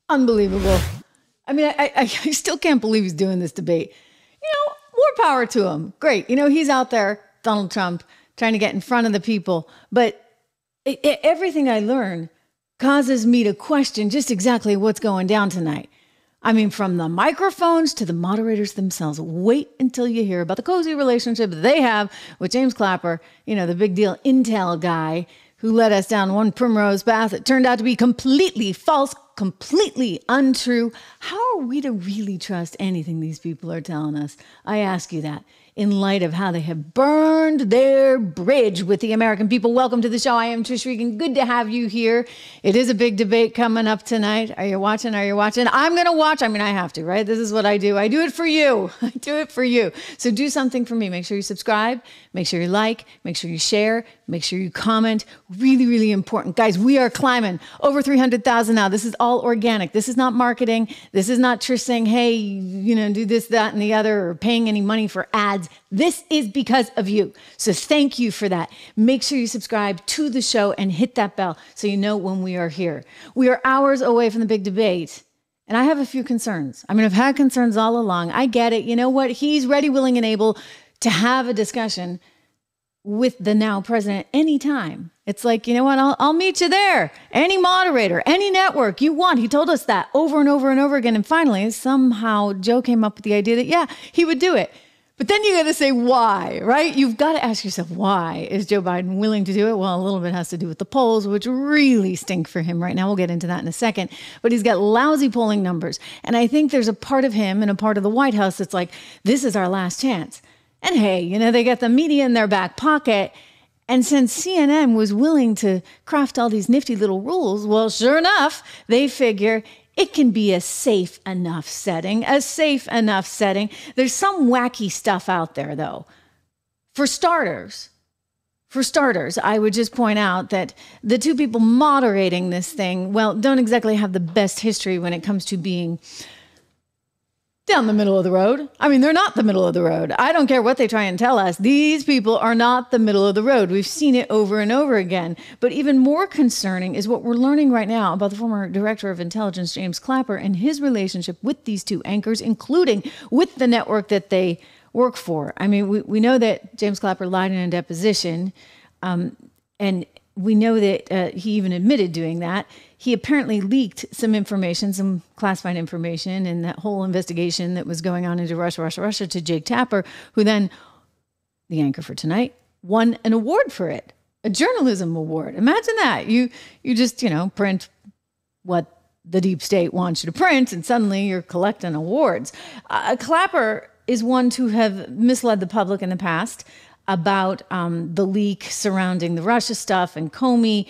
Unbelievable. I mean, I still can't believe he's doing this debate. More power to him. Great. He's out there, Donald Trump, trying to get in front of the people. But everything I learn causes me to question just exactly what's going down tonight. I mean, from the microphones to the moderators themselves. Wait until you hear about the cozy relationship they have with James Clapper, the big deal intel guy who led us down one primrose path that turned out to be completely false, completely untrue. How are we to really trust anything these people are telling us? I ask you that in light of how they have burned their bridge with the American people. Welcome to the show. I am Trish Regan. Good to have you here. It is a big debate coming up tonight. Are you watching? Are you watching? I'm going to watch. I mean, I have to, right? This is what I do. I do it for you. I do it for you. So do something for me. Make sure you subscribe. Make sure you like. Make sure you share. Make sure you comment. Really, really important. Guys, we are climbing over 300,000 now. This is all organic. This is not marketing. This is not Trish saying, hey, do this, that, and the other, or paying any money for ads. This is because of you. So thank you for that. Make sure you subscribe to the show and hit that bell so you know when we are here. We are hours away from the big debate. And I have a few concerns. I mean, I've had concerns all along. I get it. You know what? He's ready, willing, and able to have a discussion with the now president anytime. It's like, you know what? I'll meet you there. Any moderator, any network you want. He told us that over and over and over again. And finally, somehow Joe came up with the idea that, yeah, he would do it. But then you got to say why, right? You've got to ask yourself, why is Joe Biden willing to do it? Well, a little bit has to do with the polls, which really stink for him right now. We'll get into that in a second. But he's got lousy polling numbers. And I think there's a part of him and a part of the White House that's like, this is our last chance. And hey, they got the media in their back pocket. And since CNN was willing to craft all these nifty little rules, well, sure enough, they figure it can be a safe enough setting, There's some wacky stuff out there, though. For starters, I would just point out that the two people moderating this thing, well, don't exactly have the best history when it comes to being down the middle of the road. I mean, they're not the middle of the road. I don't care what they try and tell us. These people are not the middle of the road. We've seen it over and over again. But even more concerning is what we're learning right now about the former director of intelligence, James Clapper, and his relationship with these two anchors, including with the network that they work for. I mean, we know that James Clapper lied in a deposition, and we know that he even admitted doing that. He apparently leaked some information, some classified information in that whole investigation that was going on into Russia to Jake Tapper, who then, the anchor for tonight, won an award for it, a journalism award. Imagine that. You just, print what the deep state wants you to print, and suddenly you're collecting awards. Clapper is one to have misled the public in the past about the leak surrounding the Russia stuff and Comey.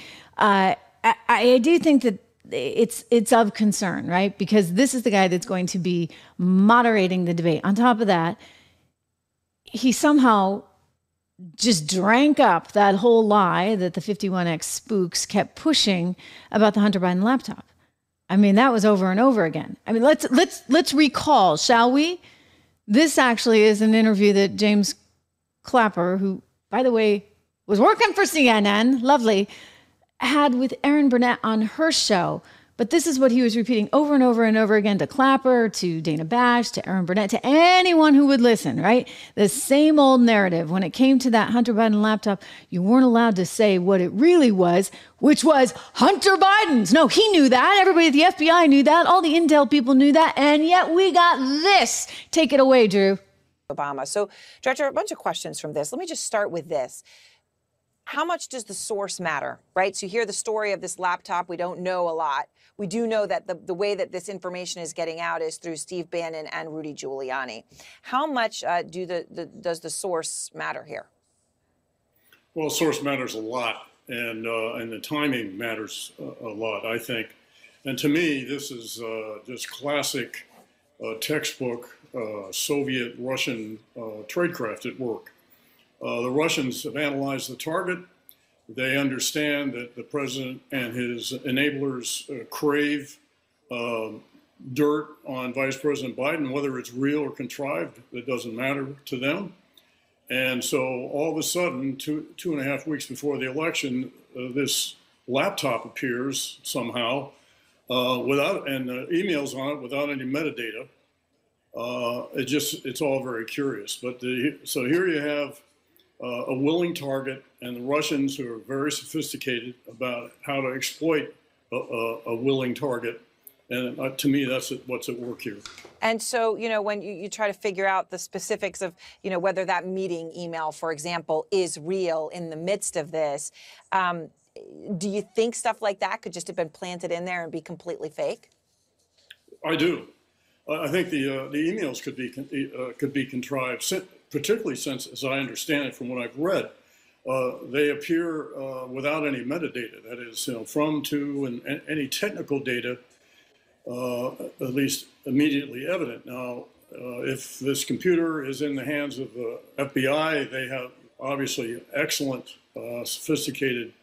I do think that it's of concern, right? Because this is the guy that's going to be moderating the debate. On top of that, he somehow just drank up that whole lie that the 51X spooks kept pushing about the Hunter Biden laptop. I mean, that was over and over again. I mean, let's recall, shall we? This actually is an interview that James Clapper, who, by the way, was working for CNN, lovely, had with Erin Burnett on her show. But this is what he was repeating over and over and over again to Clapper, to Dana Bash, to Erin Burnett, to anyone who would listen, right? The same old narrative. When it came to that Hunter Biden laptop, you weren't allowed to say what it really was, which was Hunter Biden's. No, he knew that. Everybody at the FBI knew that. All the intel people knew that. And yet we got this. Take it away, Drew. Obama. So, Director, a bunch of questions from this. Let me just start with this. How much does the source matter, right? So you hear the story of this laptop. We don't know a lot. We do know that the way that this information is getting out is through Steve Bannon and Rudy Giuliani. How much does the source matter here? Well, source matters a lot, and the timing matters a lot, I think. And to me, this is just classic textbook Soviet-Russian tradecraft at work. The Russians have analyzed the target. They understand that the president and his enablers crave dirt on Vice President Biden, whether it's real or contrived, that doesn't matter to them. And so all of a sudden, two and a half weeks before the election, this laptop appears somehow and the emails on it without any metadata. It's all very curious. But so here you have a willing target, and the Russians, who are very sophisticated about how to exploit a willing target. And to me, that's what's at work here. And so, when you try to figure out the specifics of, whether that meeting email, for example, is real in the midst of this, do you think stuff like that could just have been planted in there and be completely fake? I do. I think the emails could be contrived, particularly since, as I understand it from what I've read, they appear without any metadata. That is, from, to, and any technical data, at least immediately evident. Now, if this computer is in the hands of the FBI, they have obviously excellent, sophisticated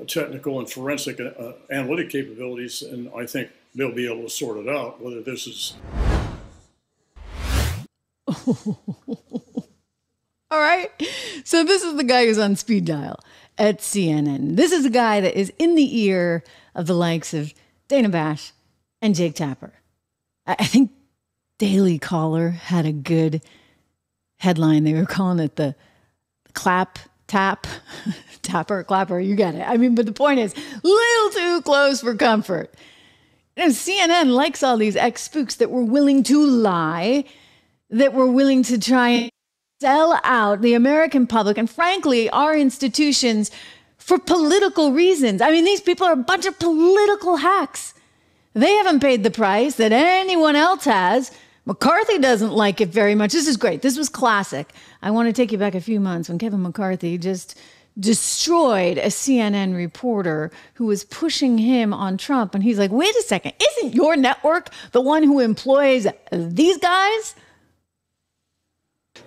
technical and forensic analytic capabilities, and I think they'll be able to sort it out, whether this is... All right. So this is the guy who's on speed dial at CNN. This is a guy that is in the ear of the likes of Dana Bash and Jake Tapper. I think Daily Caller had a good headline. They were calling it the clap, tap, tapper, clapper. You get it. I mean, but the point is, little too close for comfort. CNN likes all these ex-spooks that were willing to lie, that were willing to try and sell out the American public and, frankly, our institutions for political reasons. I mean, these people are a bunch of political hacks. They haven't paid the price that anyone else has. McCarthy doesn't like it very much. This is great. This was classic. I want to take you back a few months when Kevin McCarthy just destroyed a CNN reporter who was pushing him on Trump. And he's like, wait a second, isn't your network the one who employs these guys?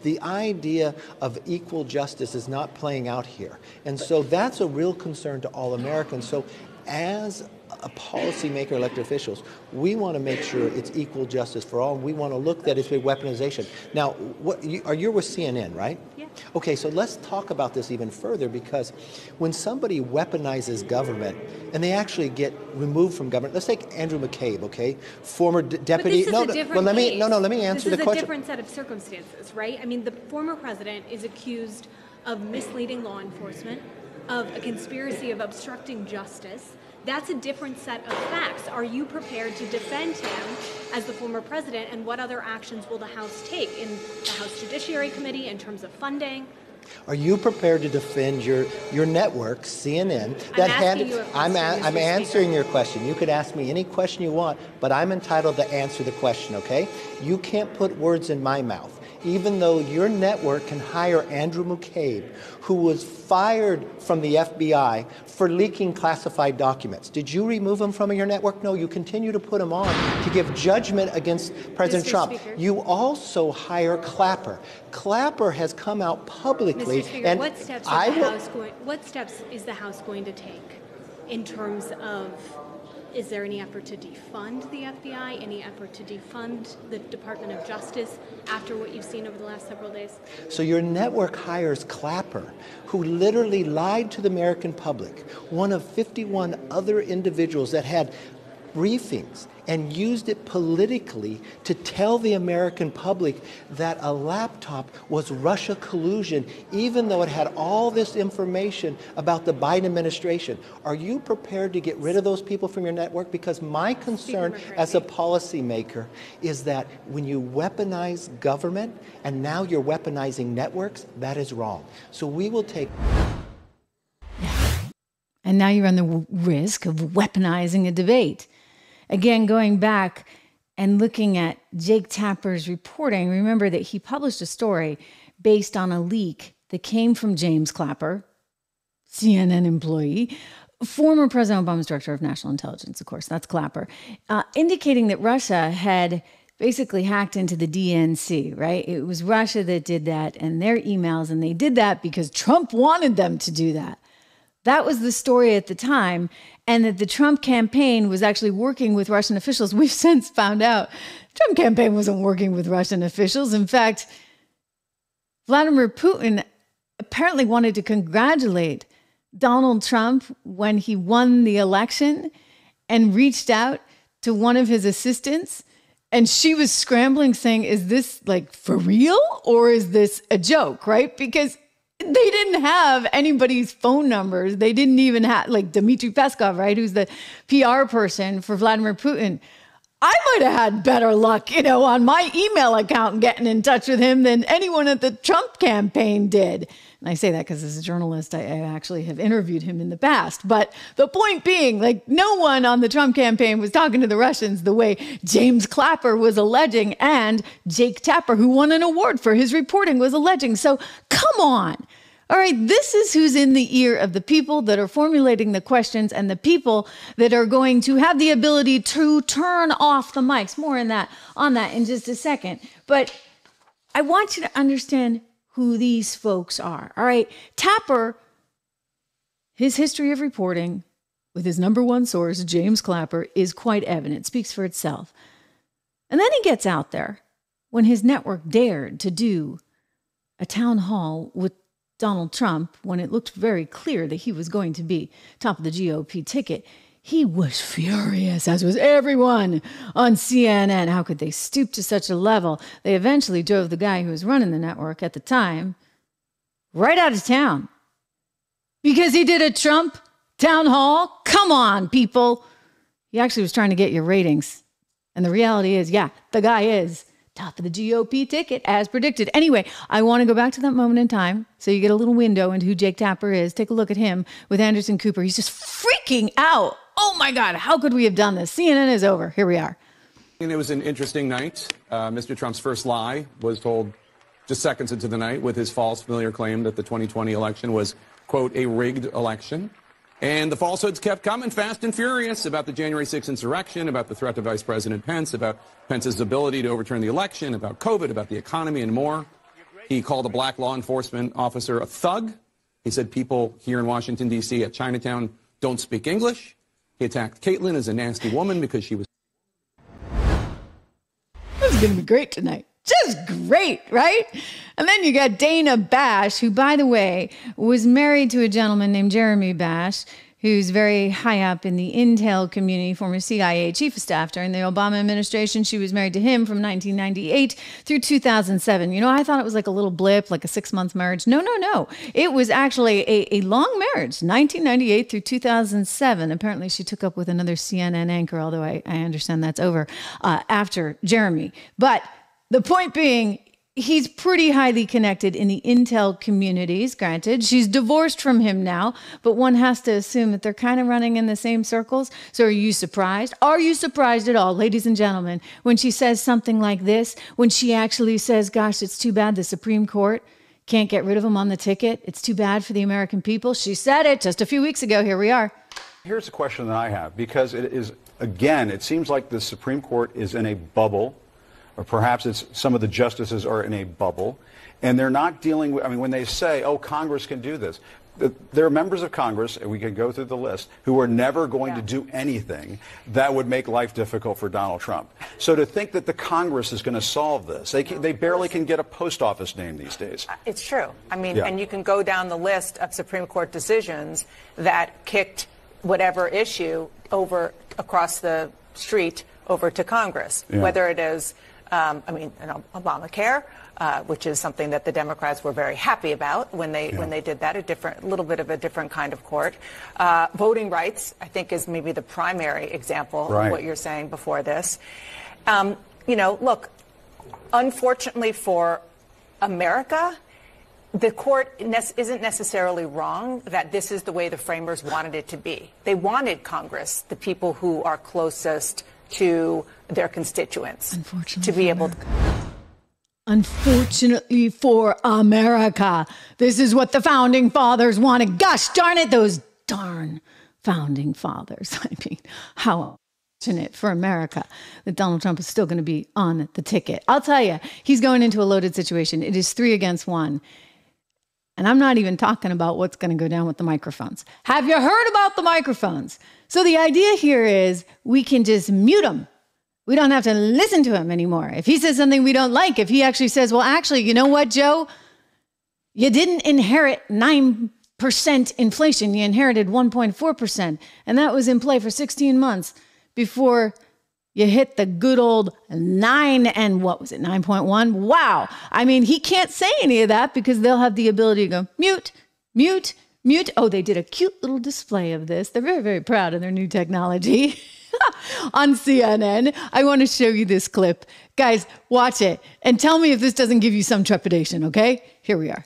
The idea of equal justice is not playing out here. And so that's a real concern to all Americans. So as a policymaker, elected officials, we want to make sure it's equal justice for all. We want to look at it as weaponization. Now, you're with CNN, right? Yeah. Okay, so let's talk about this even further, because when somebody weaponizes government and they actually get removed from government, let's take Andrew McCabe, okay, former deputy. But this is a different case. Let me answer the question. This is a different set of circumstances, right? I mean, the former president is accused of misleading law enforcement, of a conspiracy of obstructing justice. That's a different set of facts. Are you prepared to defend him as the former president, and what other actions will the House take in the House Judiciary Committee in terms of funding? Are you prepared to defend your network, CNN? I'm answering your question. You could ask me any question you want, but I'm entitled to answer the question, okay? You can't put words in my mouth. Even though your network can hire Andrew McCabe, who was fired from the FBI for leaking classified documents. Did you remove him from your network? No, you continue to put him on to give judgment against President Trump. Speaker. You also hire Clapper. Clapper has come out publicly. Mr. Speaker, and what steps is the House going to take in terms of, is there any effort to defund the FBI, any effort to defund the Department of Justice after what you've seen over the last several days? So your network hires Clapper, who literally lied to the American public, one of 51 other individuals that had briefings and used it politically to tell the American public that a laptop was Russia collusion, even though it had all this information about the Biden administration. Are you prepared to get rid of those people from your network? Because my concern as a policymaker is that when you weaponize government and now you're weaponizing networks, that is wrong. So we will take... And now you run the risk of weaponizing a debate. Again, going back and looking at Jake Tapper's reporting, remember that he published a story based on a leak that came from James Clapper, CNN employee, former President Obama's director of national intelligence, of course, that's Clapper, indicating that Russia had basically hacked into the DNC, right? It was Russia that did that and their emails, and they did that because Trump wanted them to do that. That was the story at the time, and that the Trump campaign was actually working with Russian officials. We've since found out the Trump campaign wasn't working with Russian officials. In fact, Vladimir Putin apparently wanted to congratulate Donald Trump when he won the election, and reached out to one of his assistants, and she was scrambling saying, is this like for real or is this a joke, right? Because they didn't have anybody's phone numbers. They didn't even have, like, Dmitry Peskov, right, who's the PR person for Vladimir Putin. I might have had better luck, on my email account getting in touch with him than anyone at the Trump campaign did. And I say that because as a journalist, I actually have interviewed him in the past. But the point being, like, no one on the Trump campaign was talking to the Russians the way James Clapper was alleging and Jake Tapper, who won an award for his reporting, was alleging. So come on. All right, this is who's in the ear of the people that are formulating the questions and the people that are going to have the ability to turn off the mics. More on that in just a second. But I want you to understand who these folks are. All right, Tapper, his history of reporting with his number one source, James Clapper, is quite evident, speaks for itself. And then he gets out there when his network dared to do a town hall with Donald Trump, when it looked very clear that he was going to be top of the GOP ticket. He was furious, as was everyone on CNN. How could they stoop to such a level? They eventually drove the guy who was running the network at the time right out of town because he did a Trump town hall. Come on, people. He actually was trying to get your ratings. And the reality is, yeah, the guy is top of the GOP ticket, as predicted. Anyway, I want to go back to that moment in time so you get a little window into who Jake Tapper is. Take a look at him with Anderson Cooper. He's just freaking out. Oh my God, how could we have done this? CNN is over. Here we are. And it was an interesting night. Mr. Trump's first lie was told just seconds into the night with his false familiar claim that the 2020 election was, quote, a rigged election. And the falsehoods kept coming fast and furious about the January 6th insurrection, about the threat to Vice President Pence, about Pence's ability to overturn the election, about COVID, about the economy, and more. He called a black law enforcement officer a thug. He said people here in Washington, D.C. at Chinatown don't speak English. He attacked Caitlyn as a nasty woman because she was... This is going to be great tonight. Just great, right? And then you got Dana Bash, who, by the way, was married to a gentleman named Jeremy Bash, who's very high up in the intel community, former CIA chief of staff during the Obama administration. She was married to him from 1998 through 2007. I thought it was like a little blip, like a 6-month marriage. No. It was actually a long marriage, 1998 through 2007. Apparently, she took up with another CNN anchor, although I understand that's over after Jeremy. But the point being, he's pretty highly connected in the intel communities, granted. She's divorced from him now, but one has to assume that they're kind of running in the same circles. So are you surprised? Are you surprised at all, ladies and gentlemen, when she says something like this, when she actually says, gosh, it's too bad the Supreme Court can't get rid of him on the ticket. It's too bad for the American people. She said it just a few weeks ago. Here we are. Here's a question that I have, because it is, again, it seems like the Supreme Court is in a bubble. Or perhaps it's some of the justices are in a bubble, and they're not dealing with, when they say, oh, Congress can do this. There are members of Congress, and we can go through the list, who are never going to do anything that would make life difficult for Donald Trump. So to think that the Congress is going to solve this, they barely can get a post office name these days. It's true. And you can go down the list of Supreme Court decisions that kicked whatever issue over across the street over to Congress, whether it is Obamacare, which is something that the Democrats were very happy about when they did that, a little bit of a different kind of court. Voting rights, I think, is maybe the primary example of what you're saying before this. Look, unfortunately for America, the court isn't necessarily wrong that this is the way the framers wanted it to be. They wanted Congress, the people who are closest to their constituents, to be able to. Unfortunately for America, this is what the founding fathers wanted. Gosh darn it, those darn founding fathers. How unfortunate for America that Donald Trump is still going to be on the ticket. I'll tell you, he's going into a loaded situation. It is 3 against 1. And I'm not even talking about what's going to go down with the microphones. Have you heard about the microphones? So the idea here is we can just mute him. We don't have to listen to him anymore. If he says something we don't like, if he actually says, well, actually, you know what, Joe? You didn't inherit 9 inflation. You inherited 1.4%. And that was in play for 16 months before you hit the good old 9.1? Wow. I mean, he can't say any of that because they'll have the ability to go mute, mute, mute. Oh, they did a cute little display of this. They're very, very proud of their new technology on CNN. I want to show you this clip. Guys, watch it and tell me if this doesn't give you some trepidation, okay? Here we are.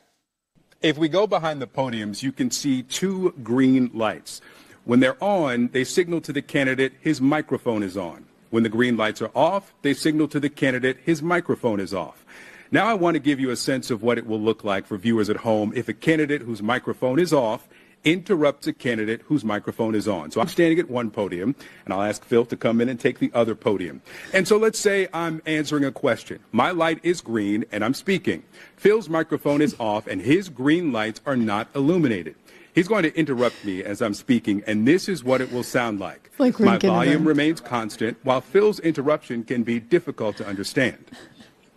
If we go behind the podiums, you can see two green lights. When they're on, they signal to the candidate his microphone is on. When the green lights are off, they signal to the candidate his microphone is off. Now I want to give you a sense of what it will look like for viewers at home if a candidate whose microphone is off interrupts a candidate whose microphone is on. So I'm standing at one podium, and I'll ask Phil to come in and take the other podium. And so let's say I'm answering a question. My light is green, and I'm speaking. Phil's microphone is off, and his green lights are not illuminated. He's going to interrupt me as I'm speaking, and this is what it will sound like. My volume remains constant, while Phil's interruption can be difficult to understand.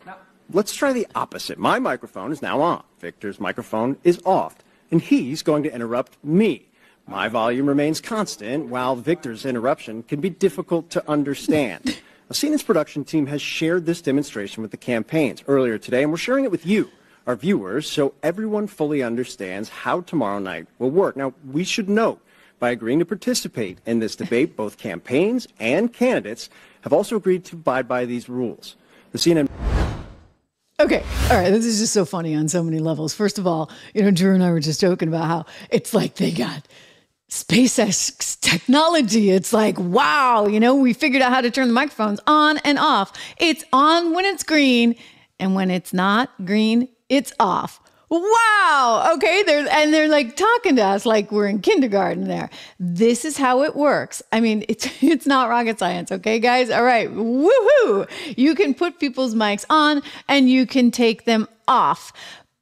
Now, let's try the opposite. My microphone is now on. Victor's microphone is off, and he's going to interrupt me. My volume remains constant, while Victor's interruption can be difficult to understand. CNN's production team has shared this demonstration with the campaigns earlier today, and we're sharing it with you, our viewers, so everyone fully understands how tomorrow night will work. Now, we should note, by agreeing to participate in this debate, both campaigns and candidates have also agreed to abide by these rules. The CNN... Okay, all right, this is just so funny on so many levels. First of all, Drew and I were just joking about how it's like they got SpaceX technology. It's like, wow, we figured out how to turn the microphones on and off. It's on when it's green, and when it's not green, it's off. Wow. Okay. They're like talking to us like we're in kindergarten there. This is how it works. I mean, it's not rocket science. Okay, guys. All right. Woohoo. You can put people's mics on and you can take them off.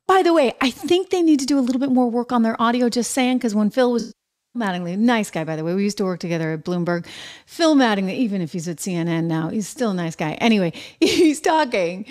By the way, I think they need to do a little bit more work on their audio, just saying, because when Phil was Mattingly, nice guy, by the way. We used to work together at Bloomberg. Phil Mattingly, even if he's at CNN now, he's still a nice guy. Anyway, he's talking.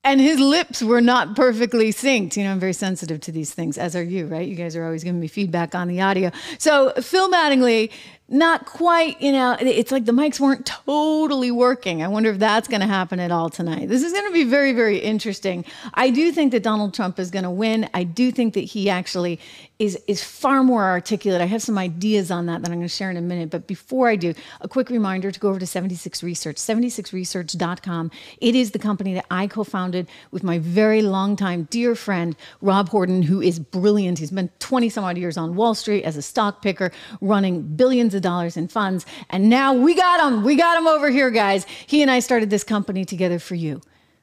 And his lips were not perfectly synced. I'm very sensitive to these things, as are you, right? You guys are always giving me feedback on the audio. So Phil Mattingly, not quite, it's like the mics weren't totally working. I wonder if that's going to happen at all tonight. This is going to be very, very interesting. I do think that Donald Trump is going to win. I do think that he actually is far more articulate. I have some ideas on that I'm going to share in a minute. But before I do, a quick reminder to go over to 76 Research, 76research.com. It is the company that I co-founded with my very longtime dear friend, Rob Horton, who is brilliant. He's been 20 some odd years on Wall Street as a stock picker, running billions of dollars in funds. And now we got him. We got him over here, guys. He and I started this company together for you,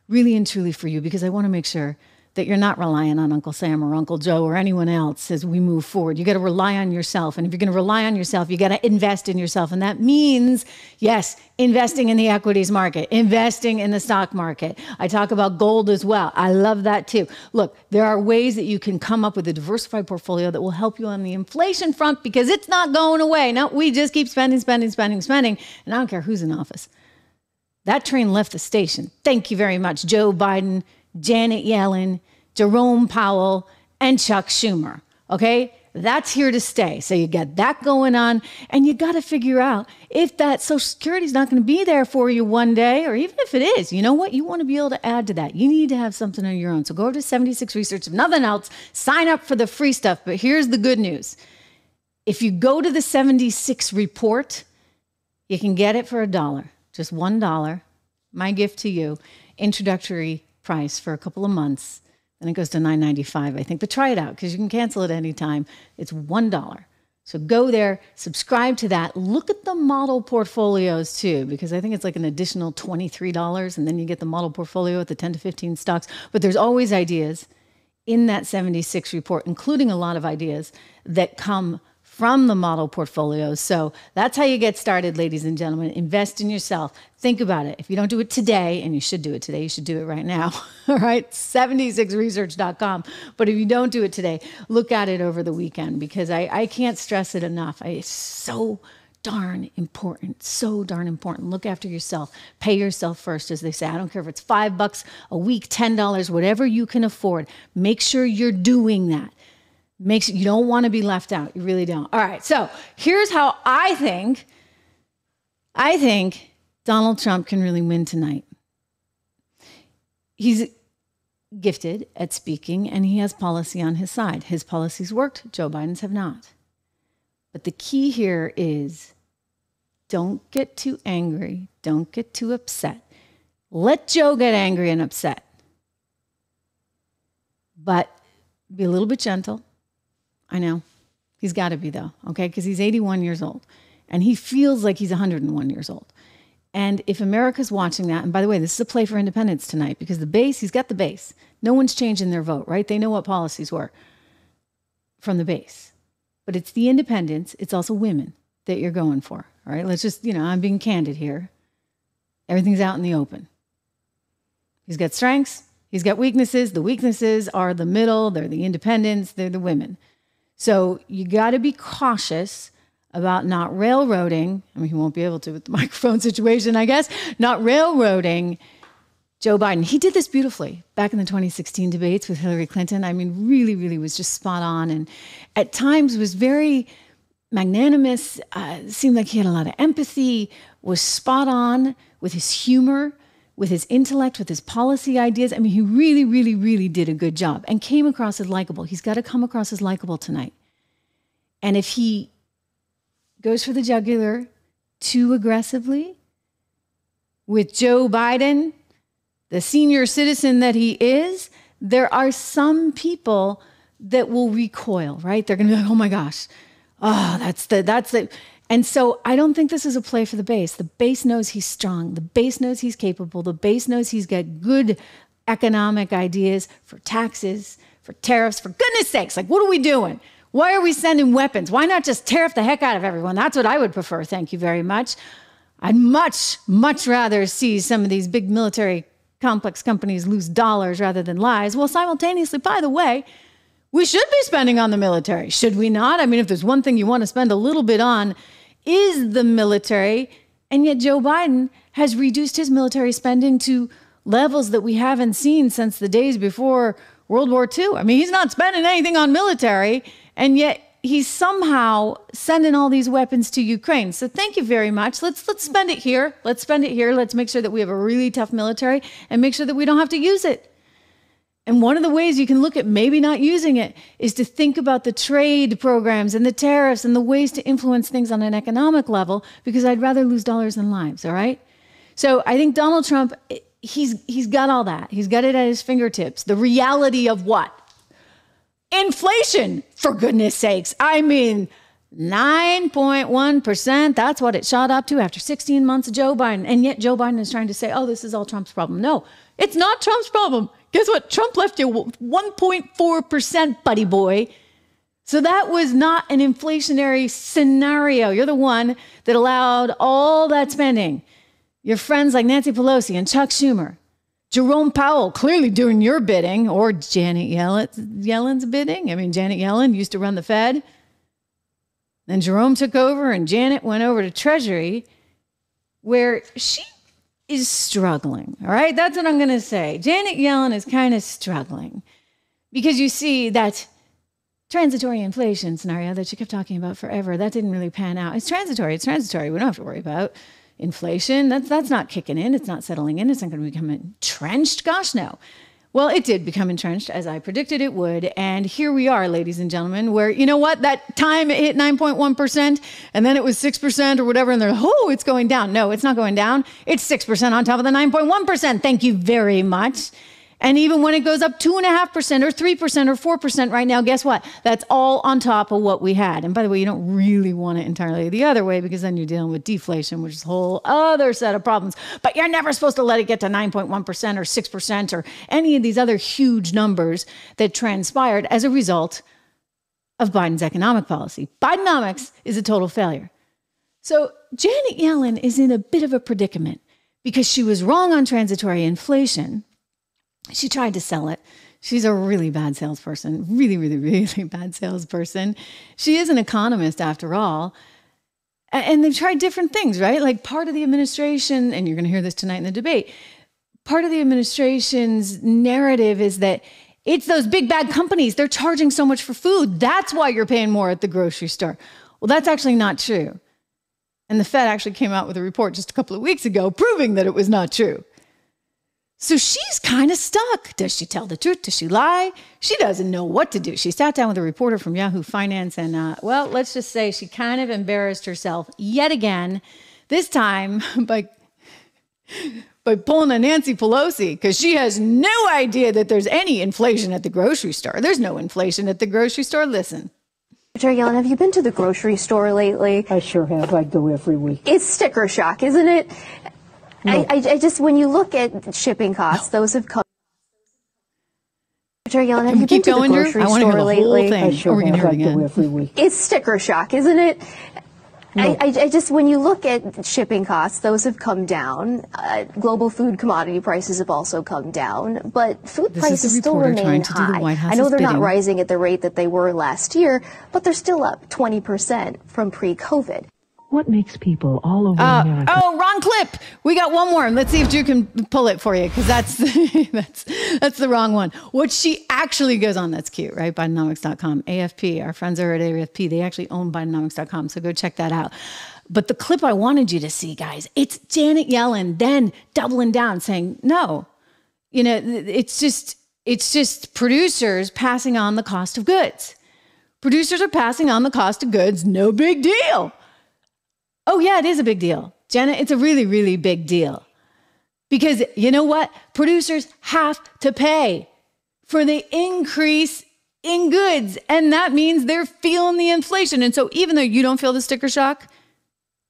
really and truly for you, because I want to make sure that you're not relying on Uncle Sam or Uncle Joe or anyone else as we move forward. You got to rely on yourself. And if you're going to rely on yourself, you got to invest in yourself. And that means, yes, investing in the equities market, investing in the stock market. I talk about gold as well. I love that too. Look, there are ways that you can come up with a diversified portfolio that will help you on the inflation front because it's not going away. No, we just keep spending. And I don't care who's in office. That train left the station. Thank you very much, Joe Biden, Janet Yellen, Jerome Powell, and Chuck Schumer. Okay? That's here to stay. So you got that going on, and you got to figure out if that Social Security is not going to be there for you one day, or even if it is, you know what? You want to be able to add to that. You need to have something on your own. So go to 76 Research. If nothing else, sign up for the free stuff. But here's the good news. If you go to the 76 report, you can get it for $1, just $1. My gift to you, introductory price for a couple of months. Then it goes to $9.95, I think. But try it out because you can cancel it anytime. It's $1. So go there, subscribe to that. Look at the model portfolios too, because I think it's like an additional $23, and then you get the model portfolio at the 10 to 15 stocks. But there's always ideas in that 76 report, including a lot of ideas that come from the model portfolios. So that's how you get started, ladies and gentlemen. Invest in yourself. Think about it. If you don't do it today, and you should do it today, you should do it right now. All right, 76research.com. But if you don't do it today, look at it over the weekend, because I can't stress it enough. It's so darn important. So darn important. Look after yourself. Pay yourself first, as they say. I don't care if it's $5 a week, $10, whatever you can afford. Make sure you're doing that. You don't want to be left out. You really don't. All right. So here's how I think Donald Trump can really win tonight. He's gifted at speaking, and he has policy on his side. His policies worked. Joe Biden's have not. But the key here is don't get too angry. Don't get too upset. Let Joe get angry and upset. But be a little bit gentle. I know. He's got to be, though, okay? Because he's 81 years old, and he feels like he's 101 years old. And if America's watching that, and by the way, this is a play for independence tonight, because the base, he's got the base. No one's changing their vote, right? They know what policies were from the base. But it's the independents, it's also women that you're going for, all right? Let's just, I'm being candid here. Everything's out in the open. He's got strengths, he's got weaknesses. The weaknesses are the middle, they're the independents, they're the women. So you got to be cautious about not railroading. I mean, he won't be able to with the microphone situation, I guess. Not railroading Joe Biden. He did this beautifully back in the 2016 debates with Hillary Clinton. I mean, really, really was just spot on. And at times was very magnanimous. Seemed like he had a lot of empathy, was spot on with his humor, with his intellect, with his policy ideas. I mean, he really, really, really did a good job and came across as likable. He's got to come across as likable tonight. And if he goes for the jugular too aggressively with Joe Biden, the senior citizen that he is, there are some people that will recoil, right? They're going to be like, oh my gosh, that's the. And so I don't think this is a play for the base. The base knows he's strong. The base knows he's capable. The base knows he's got good economic ideas for taxes, for tariffs. For goodness sakes, like, what are we doing? Why are we sending weapons? Why not just tariff the heck out of everyone? That's what I would prefer. Thank you very much. I'd much, much rather see some of these big military complex companies lose dollars rather than lives. Well, simultaneously, by the way, we should be spending on the military, should we not? I mean, if there's one thing you want to spend a little bit on is the military, and yet Joe Biden has reduced his military spending to levels that we haven't seen since the days before World War II. I mean, he's not spending anything on military, and yet he's somehow sending all these weapons to Ukraine. So thank you very much. Let's spend it here. Let's spend it here. Let's make sure that we have a really tough military and make sure that we don't have to use it. And one of the ways you can look at maybe not using it is to think about the trade programs and the tariffs and the ways to influence things on an economic level, because I'd rather lose dollars than lives, all right? So I think Donald Trump, he's got all that. He's got it at his fingertips. The reality of what? Inflation, for goodness sakes. I mean, 9.1%, that's what it shot up to after 16 months of Joe Biden. And yet Joe Biden is trying to say, oh, this is all Trump's problem. No, it's not Trump's problem. Guess what? Trump left you 1.4%, buddy boy. So that was not an inflationary scenario. You're the one that allowed all that spending. Your friends like Nancy Pelosi and Chuck Schumer, Jerome Powell clearly doing your bidding, or Janet Yellen's bidding. I mean, Janet Yellen used to run the Fed. Then Jerome took over and Janet went over to Treasury, where she is struggling. All right, that's what I'm going to say. Janet Yellen is kind of struggling because you see that transitory inflation scenario that she kept talking about forever, that didn't really pan out. It's transitory. It's transitory. We don't have to worry about inflation. That's not kicking in. It's not settling in. It's not going to become entrenched. Gosh, no. Well, it did become entrenched, as I predicted it would. And here we are, ladies and gentlemen, where, you know what, that time it hit 9.1% and then it was 6% or whatever. And they're, oh, it's going down. No, it's not going down. It's 6% on top of the 9.1%. Thank you very much. And even when it goes up 2.5% or 3% or 4% right now, guess what? That's all on top of what we had. And by the way, you don't really want it entirely the other way, because then you're dealing with deflation, which is a whole other set of problems. But you're never supposed to let it get to 9.1% or 6% or any of these other huge numbers that transpired as a result of Biden's economic policy. Bidenomics is a total failure. So Janet Yellen is in a bit of a predicament because she was wrong on transitory inflation. She tried to sell it. She's a really bad salesperson, really, really, really bad salesperson. She is an economist after all. And they've tried different things, right? Like part of the administration, and you're going to hear this tonight in the debate, part of the administration's narrative is that It's those big bad companies. They're charging so much for food. That's why you're paying more at the grocery store. Well, that's actually not true. And the Fed actually came out with a report just a couple of weeks ago proving that it was not true. So she's kind of stuck. Does she tell the truth? Does she lie? She doesn't know what to do. She sat down with a reporter from Yahoo Finance and, well, let's just say she kind of embarrassed herself yet again, this time by pulling a Nancy Pelosi, because she has no idea that there's any inflation at the grocery store. There's no inflation at the grocery store. Listen. Secretary Yellen, have you been to the grocery store lately? I sure have. I go every week. It's sticker shock, isn't it? No. I just, when you look at shipping costs, those have come. Secretary Yellen, have you been to the grocery store lately? I sure have. I go every week. It's sticker shock, isn't it? No. I just, when you look at shipping costs, those have come down. Global food commodity prices have also come down, but food prices still remain high. I know they're not rising at the rate that they were last year, but they're still up 20% from pre-COVID. What makes people all over America? Oh, wrong clip. We got one more. Let's see if Drew can pull it for you, because that's that's the wrong one. What she actually goes on, that's cute, right? Bidenomics.com. AFP, our friends are at AFP. They actually own Bidenomics.com, so go check that out. But the clip I wanted you to see, guys, it's Janet Yellen then doubling down, saying, no, you know, it's just producers passing on the cost of goods. Producers are passing on the cost of goods. No big deal. Oh, yeah, it is a big deal. Jenna, it's a really, really big deal. Because you know what? Producers have to pay for the increase in goods. And that means they're feeling the inflation. And so even though you don't feel the sticker shock,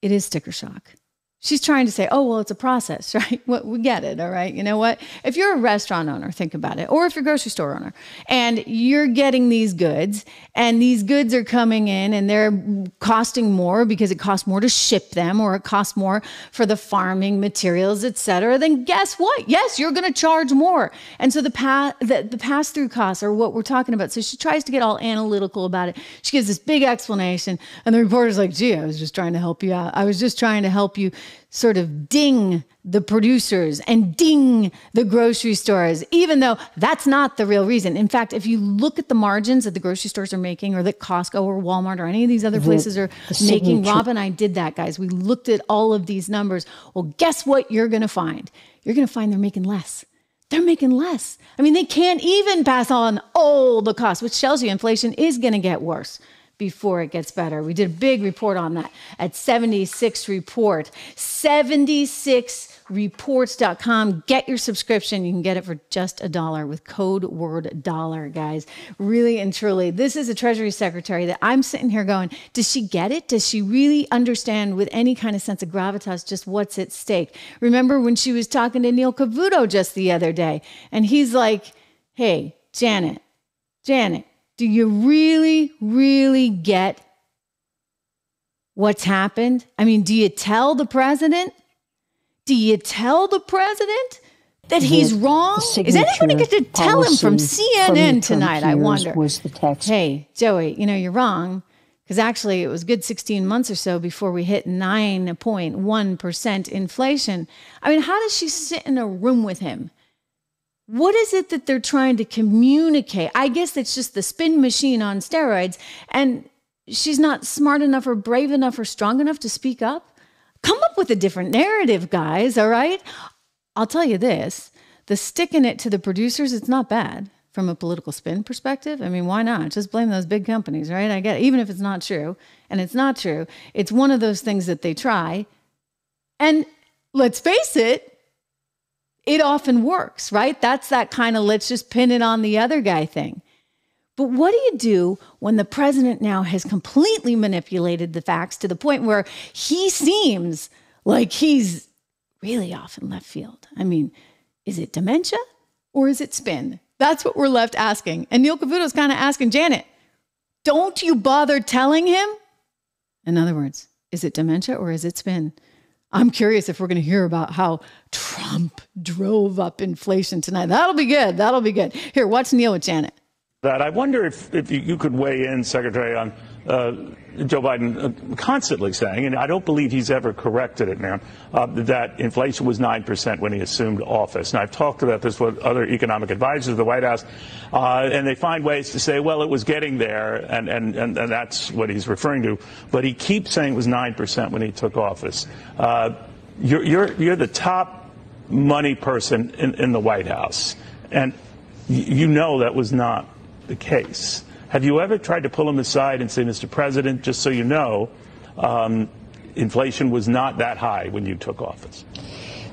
it is sticker shock. She's trying to say, oh, well, it's a process, right? Well, we get it, all right? You know what? If you're a restaurant owner, think about it. Or if you're a grocery store owner and you're getting these goods and these goods are coming in and they're costing more because it costs more to ship them or it costs more for the farming materials, et cetera, then guess what? Yes, you're going to charge more. And so the pass-through costs are what we're talking about. So she tries to get all analytical about it. She gives this big explanation and the reporter's like, gee, I was just trying to help you out. I was just trying to help you sort of ding the producers and ding the grocery stores, even though that's not the real reason. In fact, if you look at the margins that the grocery stores are making or that Costco or Walmart or any of these other places are making, Rob and I did that, guys. We looked at all of these numbers. Well, guess what you're going to find? You're going to find they're making less. They're making less. I mean, they can't even pass on all the costs, which tells you inflation is going to get worse before it gets better. We did a big report on that at 76 Report. 76reports.com. Get your subscription. You can get it for just $1 with code word dollar, guys. Really and truly, this is a Treasury Secretary that I'm sitting here going, does she get it? Does she really understand with any kind of sense of gravitas just what's at stake? Remember when she was talking to Neil Cavuto just the other day, and he's like, hey, Janet, do you really, really get what's happened? I mean, do you tell the president? Do you tell the president that he's wrong? Is anybody going to tell him from CNN tonight, I wonder? Hey, Joey, you know, you're wrong. Because actually, it was good 16 months or so before we hit 9.1% inflation. I mean, how does she sit in a room with him? What is it that they're trying to communicate? I guess it's just the spin machine on steroids, and she's not smart enough or brave enough or strong enough to speak up. Come up with a different narrative, guys, all right? I'll tell you this, the sticking it to the producers, it's not bad from a political spin perspective. I mean, why not? Just blame those big companies, right? I get it, even if it's not true, and it's not true. It's one of those things that they try, and let's face it, it often works, right? That's that kind of let's just pin it on the other guy thing. But what do you do when the president now has completely manipulated the facts to the point where he seems like he's really off in left field? I mean, is it dementia or is it spin? That's what we're left asking. And Neil Cavuto's kind of asking Janet, don't you bother telling him? In other words, is it dementia or is it spin? I'm curious if we're going to hear about how Trump drove up inflation tonight. That'll be good. That'll be good. Here, watch Neil with Janet. I wonder if you could weigh in, Secretary, on Joe Biden constantly saying, and I don't believe he's ever corrected it now, that inflation was 9% when he assumed office. And I've talked about this with other economic advisors of the White House, and they find ways to say, well, it was getting there, and that's what he's referring to. But he keeps saying it was 9% when he took office. You're the top money person in the White House, and you know that was not the case. Have you ever tried to pull him aside and say, Mr. President, just so you know, inflation was not that high when you took office?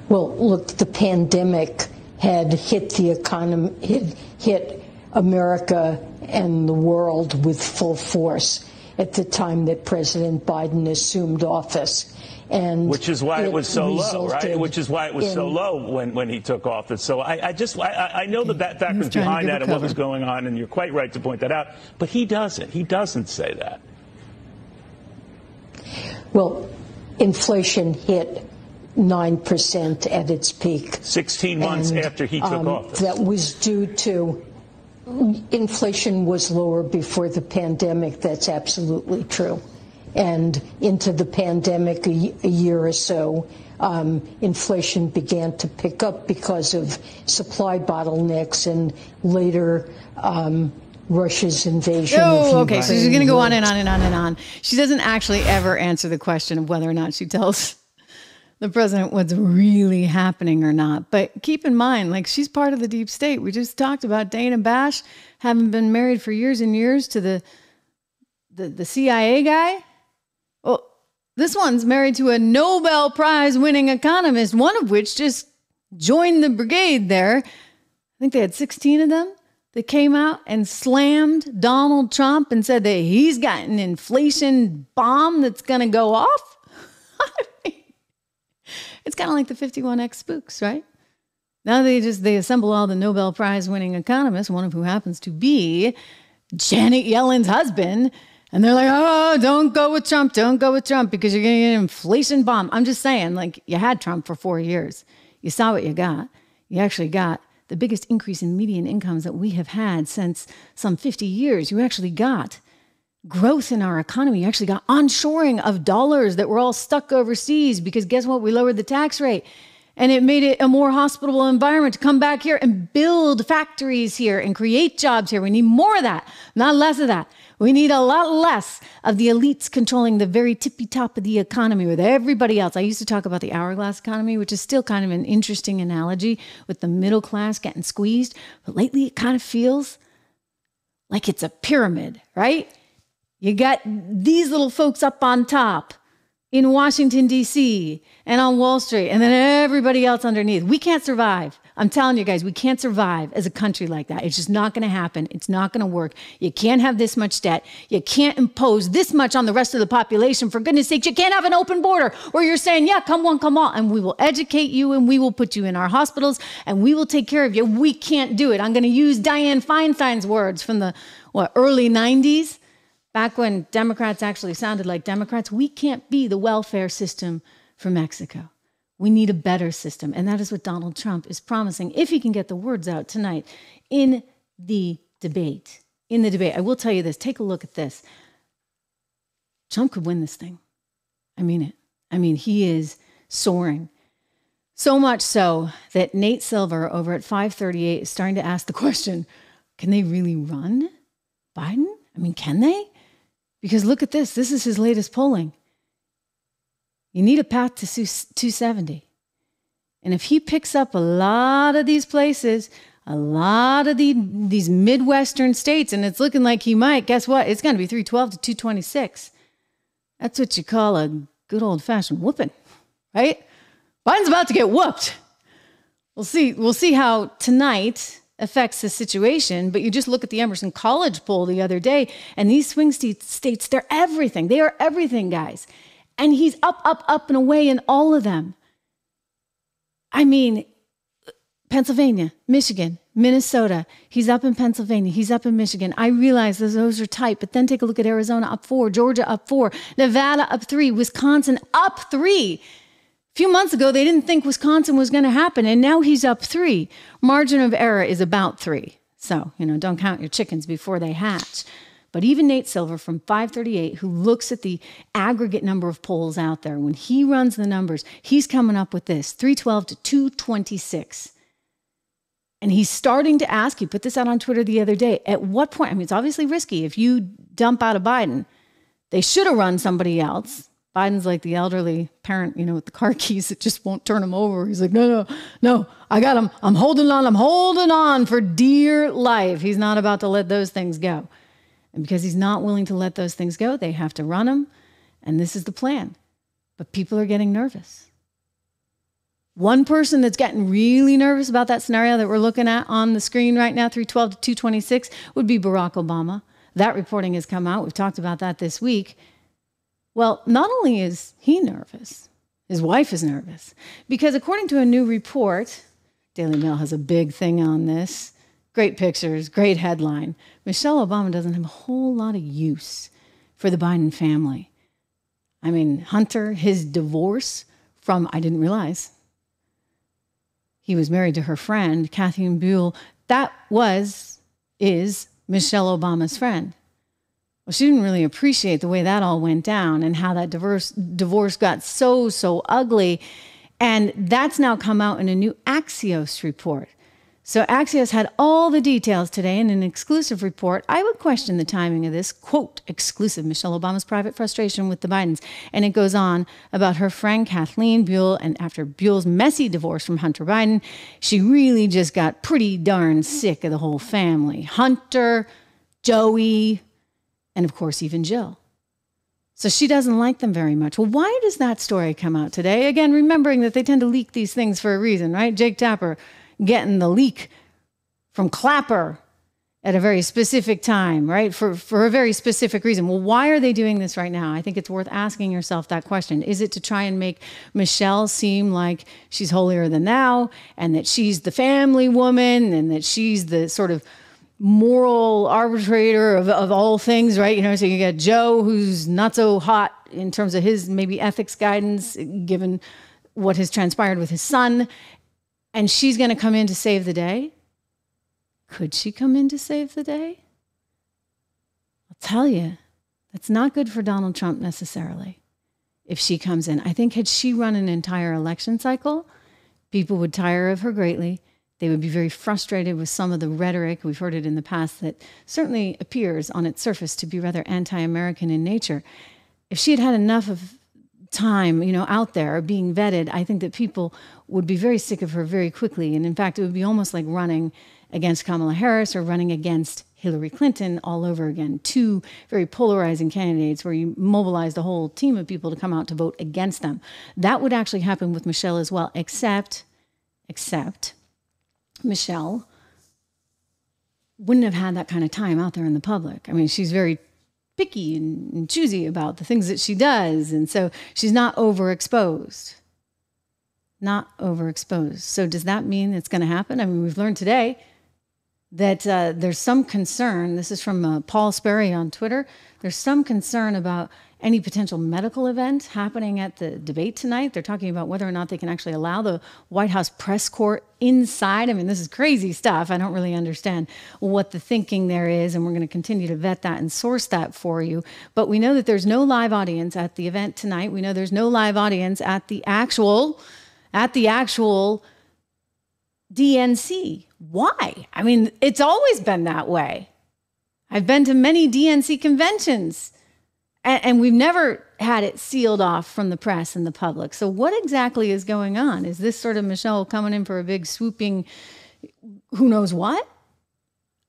Well, look, the pandemic had hit the economy, hit America and the world with full force at the time that President Biden assumed office. And which is why it was so low, right? Which is why it was so low when he took office. So I know that factors behind that and what was going on, and you're quite right to point that out. But he doesn't. He doesn't say that. Well, inflation hit 9% at its peak. 16 months after he took office. That was due to inflation was lower before the pandemic. That's absolutely true. And into the pandemic, a year or so, inflation began to pick up because of supply bottlenecks and later Russia's invasion of Ukraine. Okay, so she's going to go on and on and on and on. She doesn't actually ever answer the question of whether or not she tells the president what's really happening or not. But keep in mind, like, she's part of the deep state. We just talked about Dana Bash having been married for years and years to the CIA guy. Well, this one's married to a Nobel Prize winning economist, one of which just joined the brigade there. I think they had 16 of them that came out and slammed Donald Trump and said that he's got an inflation bomb that's going to go off. I mean, it's kind of like the 51X spooks, right? Now they assemble all the Nobel Prize winning economists, one of who happens to be Janet Yellen's husband. And they're like, oh, don't go with Trump because you're going to get an inflation bomb. I'm just saying, like, you had Trump for 4 years. You saw what you got. You actually got the biggest increase in median incomes that we have had since some 50 years. You actually got growth in our economy. You actually got onshoring of dollars that were all stuck overseas because guess what? We lowered the tax rate. And it made it a more hospitable environment to come back here and build factories here and create jobs here. We need more of that, not less of that. We need a lot less of the elites controlling the very tippy top of the economy with everybody else. I used to talk about the hourglass economy, which is still kind of an interesting analogy with the middle class getting squeezed. But lately it kind of feels like it's a pyramid, right? You got these little folks up on top in Washington, D.C. and on Wall Street, and then everybody else underneath. We can't survive. I'm telling you guys, we can't survive as a country like that. It's just not going to happen. It's not going to work. You can't have this much debt. You can't impose this much on the rest of the population. For goodness sake, you can't have an open border where you're saying, yeah, come on, and we will educate you and we will put you in our hospitals and we will take care of you. We can't do it. I'm going to use Dianne Feinstein's words from the early 90s. Back when Democrats actually sounded like Democrats. We can't be the welfare system for Mexico. We need a better system. And that is what Donald Trump is promising, if he can get the words out tonight in the debate. I will tell you this. Take a look at this. Trump could win this thing. I mean it. I mean, he is soaring. So much so that Nate Silver over at 538 is starting to ask the question, can they really run Biden? I mean, can they? Because look at this. This is his latest polling. You need a path to 270. And if he picks up a lot of these places, a lot of these Midwestern states, and it's looking like he might, guess what? It's going to be 312 to 226. That's what you call a good old-fashioned whooping, right? Biden's about to get whooped. We'll see how tonight affects the situation, but you just look at the Emerson College poll the other day, and these swing states, they're everything. They are everything, guys. And he's up and away in all of them. I mean, Pennsylvania, Michigan, Minnesota. He's up in Pennsylvania. He's up in Michigan. I realize those are tight, but then take a look at Arizona up 4, Georgia up 4, Nevada up 3, Wisconsin up 3. A few months ago, they didn't think Wisconsin was going to happen, and now he's up 3. Margin of error is about 3. So, don't count your chickens before they hatch. But even Nate Silver from 538, who looks at the aggregate number of polls out there, when he runs the numbers, he's coming up with this, 312 to 226. And he's starting to ask, he put this out on Twitter the other day, at what point, I mean, it's obviously risky. If you dump out of Biden, they should have run somebody else. Biden's like the elderly parent, with the car keys that just won't turn him over. He's like, no, I got him. I'm holding on for dear life. He's not about to let those things go. And because he's not willing to let those things go, they have to run him. And this is the plan. But people are getting nervous. One person that's getting really nervous about that scenario that we're looking at on the screen right now, 312 to 226, would be Barack Obama. That reporting has come out. We've talked about that this week. Well, not only is he nervous, his wife is nervous. Because according to a new report, Daily Mail has a big thing on this, great pictures, great headline, Michelle Obama doesn't have a whole lot of use for the Biden family. I mean, Hunter, his divorce from, I didn't realize, he was married to her friend, Kathleen Buell. That is Michelle Obama's friend. Well, she didn't really appreciate the way that all went down and how that divorce got so ugly. And that's now come out in a new Axios report. So Axios had all the details today in an exclusive report. I would question the timing of this, quote, exclusive, Michelle Obama's private frustration with the Bidens. And it goes on about her friend Kathleen Buell. And after Buell's messy divorce from Hunter Biden, she really just got pretty darn sick of the whole family. Hunter, Joey, and of course, even Jill. So she doesn't like them very much. Well, why does that story come out today? Again, remembering that they tend to leak these things for a reason, right? Jake Tapper getting the leak from Clapper at a very specific time, right? For a very specific reason. Well, why are they doing this right now? I think it's worth asking yourself that question. Is it to try and make Michelle seem like she's holier than thou and that she's the family woman and that she's the sort of moral arbitrator of all things, right? So you got Joe, who's not so hot in terms of his maybe ethics guidance, given what has transpired with his son. And she's going to come in to save the day. Could she come in to save the day? I'll tell you, that's not good for Donald Trump necessarily. If she comes in, I think had she run an entire election cycle, people would tire of her greatly. They would be very frustrated with some of the rhetoric. We've heard it in the past that certainly appears on its surface to be rather anti-American in nature. If she had had enough of time, out there being vetted, I think that people would be very sick of her very quickly. And in fact, it would be almost like running against Kamala Harris or running against Hillary Clinton all over again. Two very polarizing candidates where you mobilized a whole team of people to come out to vote against them. That would actually happen with Michelle as well, except Michelle wouldn't have had that kind of time out there in the public. I mean, she's very picky and choosy about the things that she does. And so she's not overexposed. So does that mean it's going to happen? I mean, we've learned today that there's some concern. This is from Paul Sperry on Twitter. There's some concern about any potential medical event happening at the debate tonight. They're talking about whether or not they can actually allow the White House press corps inside. I mean, this is crazy stuff. I don't really understand what the thinking there is, and we're going to continue to vet that and source that for you. But we know that there's no live audience at the event tonight. We know there's no live audience at the actual DNC. Why? I mean, it's always been that way. I've been to many DNC conventions. And we've never had it sealed off from the press and the public. So what exactly is going on? Is this sort of Michelle coming in for a big swooping, who knows what?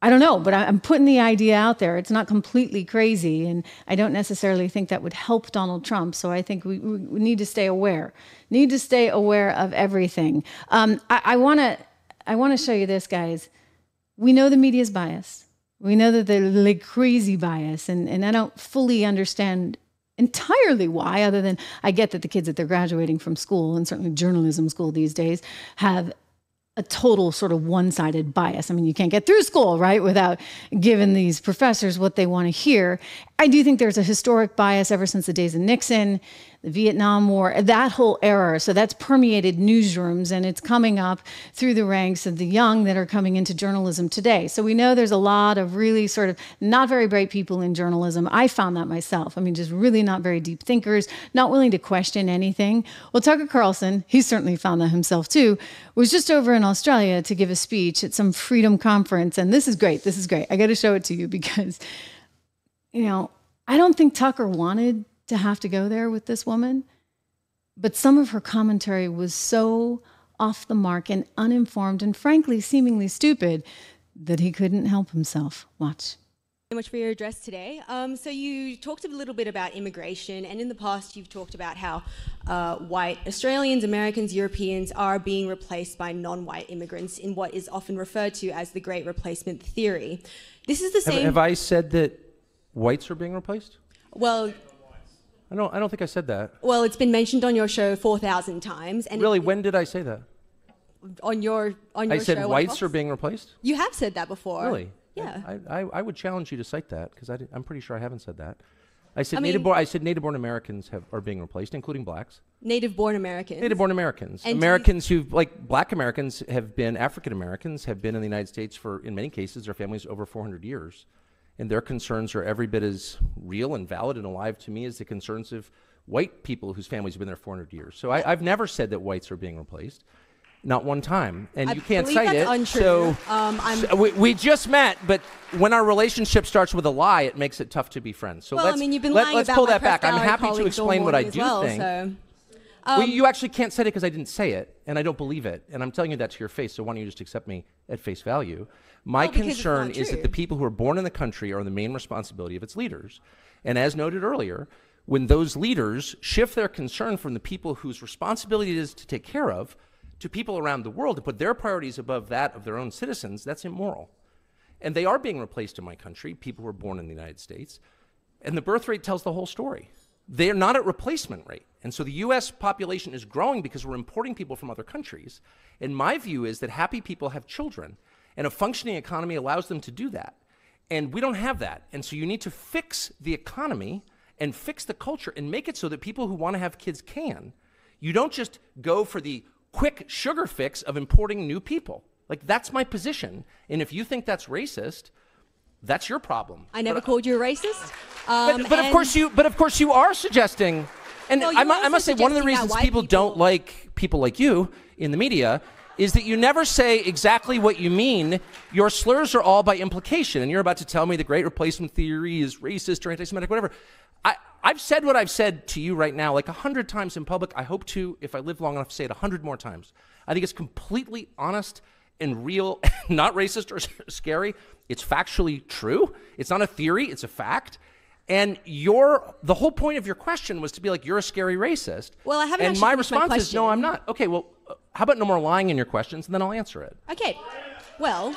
I don't know, but I'm putting the idea out there. It's not completely crazy. And I don't necessarily think that would help Donald Trump. So I think we need to stay aware. Of everything. I want to show you this, guys. We know the media's biased. We know that they're like crazy bias, and I don't fully understand entirely why, other than I get that the kids that they're graduating from school, and certainly journalism school these days, have a total sort of one-sided bias. I mean, you can't get through school, right, without giving these professors what they want to hear. I do think there's a historic bias ever since the days of Nixon. the Vietnam War, that whole era. So that's permeated newsrooms, and it's coming up through the ranks of the young that are coming into journalism today. So we know there's a lot of really sort of not very bright people in journalism. I found that myself. I mean, just really not very deep thinkers, not willing to question anything. Well, Tucker Carlson, he certainly found that himself too, was just over in Australia to give a speech at some freedom conference. And this is great. This is great. I got to show it to you because, you know, I don't think Tucker wanted to have to go there with this woman, but some of her commentary was so off the mark and uninformed and frankly seemingly stupid that he couldn't help himself. Watch. So much for your address today. So you talked a little bit about immigration, and in the past you've talked about how white Australians, Americans, Europeans are being replaced by non-white immigrants in what is often referred to as the Great Replacement Theory. This is the same. Have I said that whites are being replaced? Well, I don't think I said that. Well, it's been mentioned on your show 4,000 times. And really, when did I say that? On your show. I said whites are being replaced? You have said that before. Really? Yeah. I would challenge you to cite that because I'm pretty sure I haven't said that. I said native-born Americans are being replaced, including blacks. Native-born Americans. Native-born Americans. And Americans who, like black Americans, have been African Americans, have been in the United States for, in many cases, their families over 400 years. And their concerns are every bit as real and valid and alive to me as the concerns of white people whose families have been there 400 years. So I've never said that whites are being replaced. Not one time. And you can't cite it. Untrue. So we just met, but when our relationship starts with a lie, it makes it tough to be friends. So well, you've been lying let's about pull my that back. press I'm happy gallery to explain what I do think. So. Well, you actually can't cite it because I didn't say it, and I don't believe it. And I'm telling you that to your face, so why don't you just accept me at face value? My concern is that the people who are born in the country are the main responsibility of its leaders. And as noted earlier, when those leaders shift their concern from the people whose responsibility it is to take care of to people around the world to put their priorities above that of their own citizens, that's immoral. And they are being replaced in my country, people who are born in the United States. And the birth rate tells the whole story. They are not at replacement rate. And so the U.S. population is growing because we're importing people from other countries. And my view is that happy people have children, and a functioning economy allows them to do that. And we don't have that. And so you need to fix the economy and fix the culture and make it so that people who want to have kids can. You don't just go for the quick sugar fix of importing new people. Like, that's my position. And if you think that's racist, that's your problem. I never called you a racist. But of course you are suggesting, and well, I must say, one of the reasons people don't like people like you in the media is that you never say exactly what you mean. Your slurs are all by implication, and you're about to tell me the Great Replacement Theory is racist or anti-Semitic, whatever. I've said what I've said to you right now like 100 times in public. I hope to, if I live long enough, say it 100 more times. I think it's completely honest and real, not racist or scary. It's factually true. It's not a theory, it's a fact. And the whole point of your question was to be like, you're a scary racist. Well, I haven't. And my response is, no, I'm not. Okay, well, how about no more lying in your questions, and then I'll answer it. Okay. Well,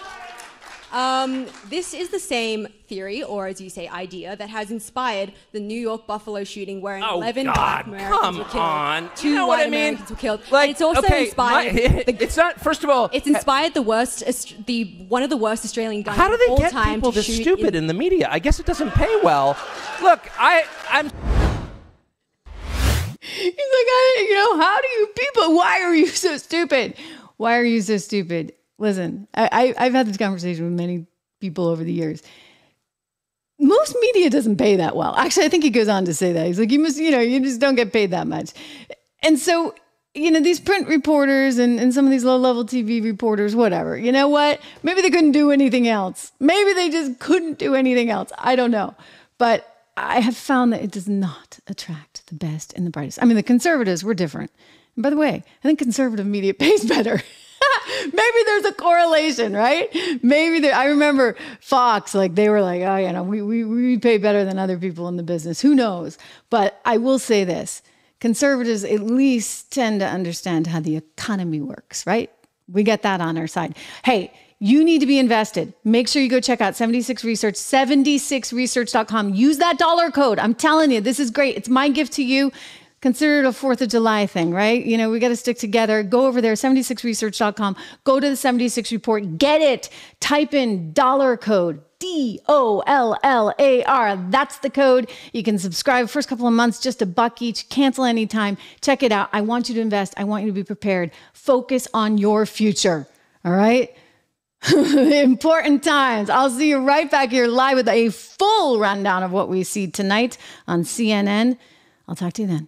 this is the same theory, or as you say, idea, that has inspired the New York Buffalo shooting where 11 black Americans were killed. On. 2 you know white what I mean? Americans were killed. Like, and it's also inspired. It's not. First of all, it's inspired one of the worst Australian guns how do they of all get time people to this shoot stupid in the media? I guess it doesn't pay well. Look, I'm. He's like, how do you people? Why are you so stupid? Why are you so stupid? Listen, I've had this conversation with many people over the years. Most media doesn't pay that well. Actually, I think he goes on to say that. He's like, you just don't get paid that much. And so, these print reporters and some of these low-level TV reporters, whatever, you know what? Maybe they couldn't do anything else. Maybe they just couldn't do anything else. I don't know. But I have found that it does not attract the best and the brightest. I mean, the conservatives were different. And by the way, I think conservative media pays better. Maybe there's a correlation, right? I remember Fox, they were like, oh, we pay better than other people in the business. Who knows? But I will say this. Conservatives at least tend to understand how the economy works, right? We get that on our side. Hey, you need to be invested. Make sure you go check out 76 Research, 76research.com. Use that dollar code. I'm telling you, this is great. It's my gift to you. Consider it a 4th of July thing, right? You know, we got to stick together. Go over there, 76research.com. Go to the 76 report. Get it. Type in dollar code. DOLLAR. That's the code. You can subscribe first couple of months, just $1 each. Cancel anytime. Check it out. I want you to invest. I want you to be prepared. Focus on your future. All right? Important times. I'll see you right back here live with a full rundown of what we see tonight on CNN. I'll talk to you then.